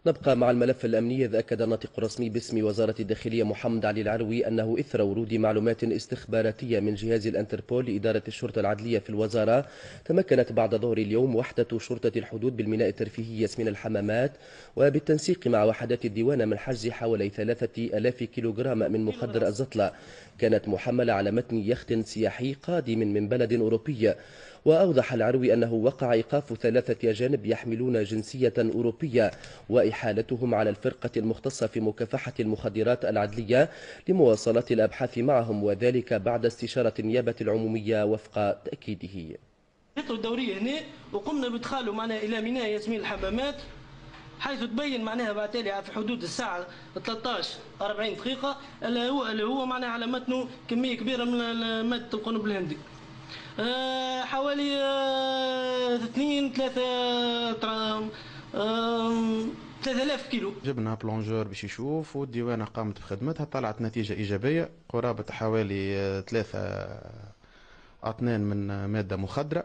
نبقى مع الملف الأمني، إذ أكد الناطق الرسمي باسم وزارة الداخلية محمد علي العلوي أنه إثر ورود معلومات استخباراتية من جهاز الأنتربول لإدارة الشرطة العدلية في الوزارة، تمكنت بعد ظهر اليوم وحدة شرطة الحدود بالميناء الترفيهي ياسمين الحمامات وبالتنسيق مع وحدات الديوان من حجز حوالي 3000 كيلوغرام من مخدر الزطلة كانت محملة على متن يخت سياحي قادم من بلد أوروبي. وأوضح العروي أنه وقع إيقاف 3 أجانب يحملون جنسية أوروبية وإحالتهم على الفرقة المختصة في مكافحة المخدرات العدلية لمواصلة الأبحاث معهم، وذلك بعد استشارة النيابة العمومية وفق تأكيده. الدورية هنا وقمنا بإدخاله معنا إلى ميناء ياسمين الحمامات، حيث تبين معناها بعتالي في حدود الساعة 13:40 دقيقة اللي هو معناها على متنه كمية كبيرة من مادة القنب الهندي، حوالي 3000 كيلو. جبنا بلونجور باش يشوف، والديوانة قامت بخدمتها، طلعت نتيجة إيجابية، قرابة حوالي 3 أطنان من مادة مخدرة.